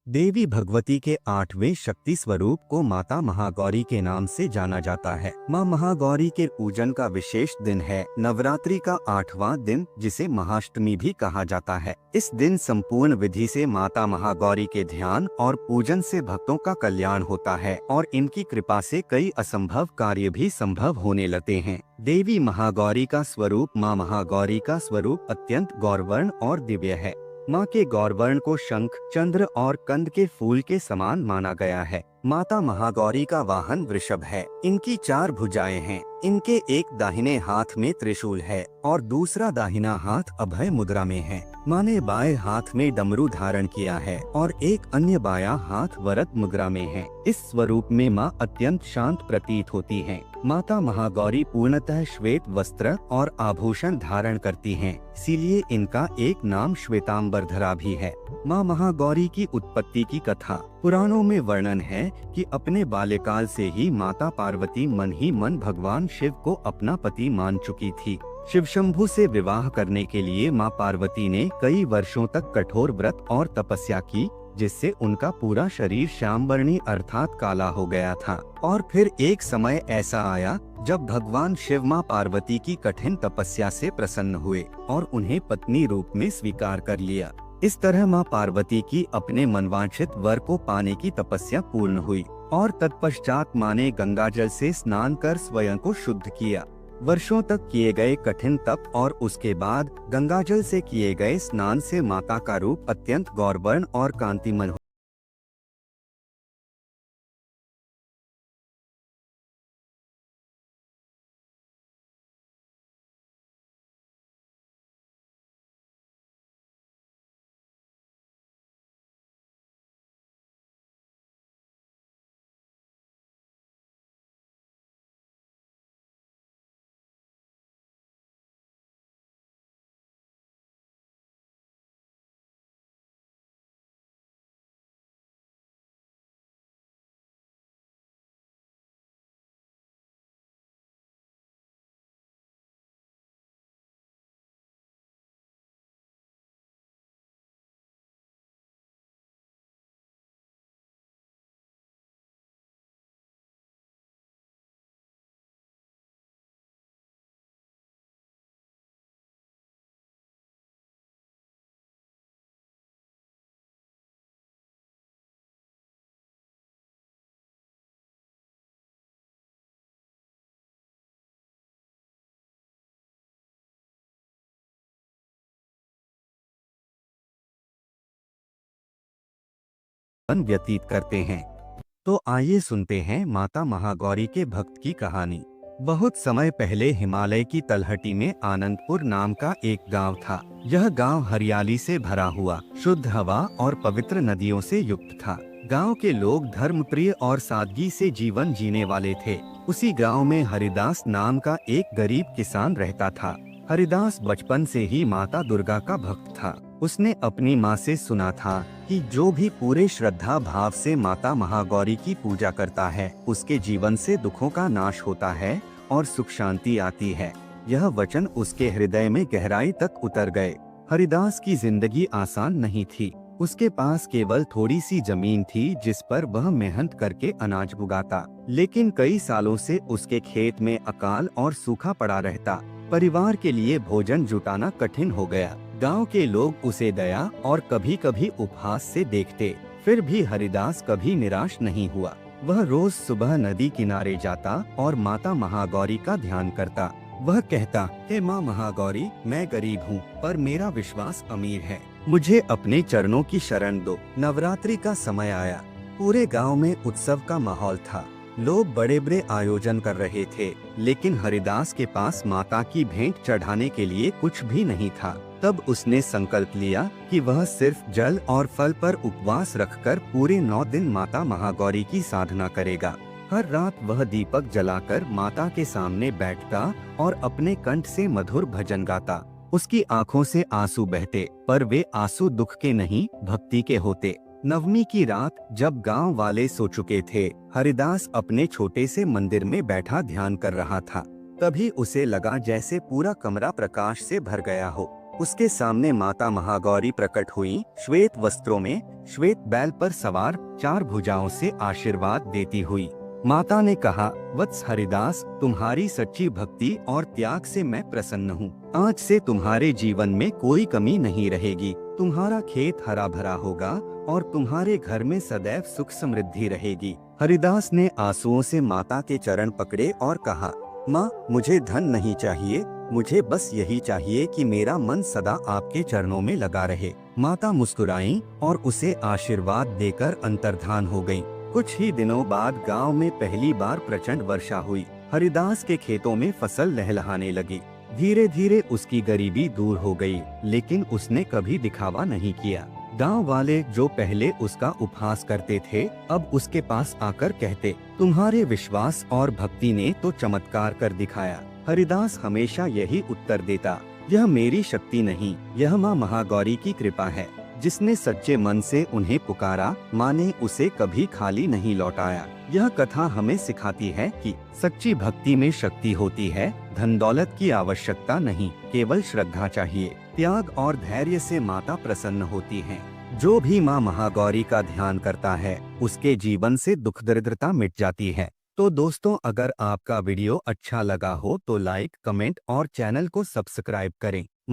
देवी भगवती के 8वें शक्ति स्वरूप को माता महागौरी के नाम से जाना जाता है। माँ महागौरी के पूजन का विशेष दिन है नवरात्रि का 8वां दिन, जिसे महाअष्टमी भी कहा जाता है। इस दिन संपूर्ण विधि से माता महागौरी के ध्यान और पूजन से भक्तों का कल्याण होता है और इनकी कृपा से कई असंभव कार्य भी संभव होने लगते हैं। देवी महागौरी का स्वरूप माँ महागौरी का स्वरूप अत्यंत गौरवर्ण और दिव्य है। माँ के गौरवर्ण को शंख, चंद्र और कंद के फूल के समान माना गया है। माता महागौरी का वाहन वृषभ है। इनकी 4 भुजाएं हैं। इनके एक दाहिने हाथ में त्रिशूल है और दूसरा दाहिना हाथ अभय मुद्रा में है। माँ ने बाएं हाथ में डमरू धारण किया है और एक अन्य बायां हाथ वरद मुद्रा में है। इस स्वरूप में माँ अत्यंत शांत प्रतीत होती हैं। माता महागौरी पूर्णतः श्वेत वस्त्र और आभूषण धारण करती हैं, इसीलिए इनका एक नाम श्वेतांबरधरा भी है। माँ महागौरी की उत्पत्ति की कथा पुराणों में वर्णन है कि अपने बाल्यकाल से ही माता पार्वती मन ही मन भगवान शिव को अपना पति मान चुकी थी। शिव शंभु से विवाह करने के लिए माँ पार्वती ने कई वर्षों तक कठोर व्रत और तपस्या की, जिससे उनका पूरा शरीर श्यामवर्णी अर्थात काला हो गया था। और फिर एक समय ऐसा आया जब भगवान शिव माँ पार्वती की कठिन तपस्या से प्रसन्न हुए और उन्हें पत्नी रूप में स्वीकार कर लिया। इस तरह माँ पार्वती की अपने मनवांछित वर को पाने की तपस्या पूर्ण हुई और तत्पश्चात माँ ने गंगाजल से स्नान कर स्वयं को शुद्ध किया। वर्षों तक किए गए कठिन तप और उसके बाद गंगाजल से किए गए स्नान से माता का रूप अत्यंत गौरवर्ण और कांतिमय व्यतीत करते हैं। तो आइए सुनते हैं माता महागौरी के भक्त की कहानी। बहुत समय पहले हिमालय की तलहटी में आनंदपुर नाम का एक गांव था। यह गांव हरियाली से भरा हुआ, शुद्ध हवा और पवित्र नदियों से युक्त था। गांव के लोग धर्मप्रिय और सादगी से जीवन जीने वाले थे। उसी गांव में हरिदास नाम का एक गरीब किसान रहता था। हरिदास बचपन से ही माता दुर्गा का भक्त था। उसने अपनी माँ से सुना था कि जो भी पूरे श्रद्धा भाव से माता महागौरी की पूजा करता है, उसके जीवन से दुखों का नाश होता है और सुख शांति आती है। यह वचन उसके हृदय में गहराई तक उतर गए। हरिदास की जिंदगी आसान नहीं थी। उसके पास केवल थोड़ी सी जमीन थी जिस पर वह मेहनत करके अनाज उगाता, लेकिन कई सालों से उसके खेत में अकाल और सूखा पड़ा रहता। परिवार के लिए भोजन जुटाना कठिन हो गया। गांव के लोग उसे दया और कभी कभी उपहास से देखते, फिर भी हरिदास कभी निराश नहीं हुआ। वह रोज सुबह नदी किनारे जाता और माता महागौरी का ध्यान करता। वह कहता, हे माँ महागौरी, मैं गरीब हूँ पर मेरा विश्वास अमीर है, मुझे अपने चरणों की शरण दो। नवरात्रि का समय आया। पूरे गांव में उत्सव का माहौल था। लोग बड़े बड़े आयोजन कर रहे थे, लेकिन हरिदास के पास माता की भेंट चढ़ाने के लिए कुछ भी नहीं था। तब उसने संकल्प लिया कि वह सिर्फ जल और फल पर उपवास रखकर पूरे 9 दिन माता महागौरी की साधना करेगा। हर रात वह दीपक जलाकर माता के सामने बैठता और अपने कंठ से मधुर भजन गाता। उसकी आंखों से आंसू बहते, पर वे आंसू दुख के नहीं, भक्ति के होते। नवमी की रात जब गांव वाले सो चुके थे, हरिदास अपने छोटे से मंदिर में बैठा ध्यान कर रहा था। तभी उसे लगा जैसे पूरा कमरा प्रकाश से भर गया हो। उसके सामने माता महागौरी प्रकट हुई, श्वेत वस्त्रों में, श्वेत बैल पर सवार, 4 भुजाओं से आशीर्वाद देती हुई। माता ने कहा, वत्स हरिदास, तुम्हारी सच्ची भक्ति और त्याग से मैं प्रसन्न हूँ। आज से तुम्हारे जीवन में कोई कमी नहीं रहेगी। तुम्हारा खेत हरा भरा होगा और तुम्हारे घर में सदैव सुख समृद्धि रहेगी। हरिदास ने आंसुओं से माता के चरण पकड़े और कहा, माँ, मुझे धन नहीं चाहिए, मुझे बस यही चाहिए कि मेरा मन सदा आपके चरणों में लगा रहे। माता मुस्कुराईं और उसे आशीर्वाद देकर अंतर्धान हो गईं। कुछ ही दिनों बाद गांव में पहली बार प्रचंड वर्षा हुई। हरिदास के खेतों में फसल लहलहाने लगी। धीरे धीरे उसकी गरीबी दूर हो गई, लेकिन उसने कभी दिखावा नहीं किया। गांव वाले जो पहले उसका उपहास करते थे, अब उसके पास आकर कहते, तुम्हारे विश्वास और भक्ति ने तो चमत्कार कर दिखाया। हरिदास हमेशा यही उत्तर देता, यह मेरी शक्ति नहीं, यह माँ महागौरी की कृपा है। जिसने सच्चे मन से उन्हें पुकारा, माँ ने उसे कभी खाली नहीं लौटाया। यह कथा हमें सिखाती है कि सच्ची भक्ति में शक्ति होती है। धन दौलत की आवश्यकता नहीं, केवल श्रद्धा चाहिए। त्याग और धैर्य से माता प्रसन्न होती हैं। जो भी माँ महागौरी का ध्यान करता है, उसके जीवन से दुख दरिद्रता मिट जाती है। तो दोस्तों, अगर आपका वीडियो अच्छा लगा हो तो लाइक, कमेंट और चैनल को सब्सक्राइब करें।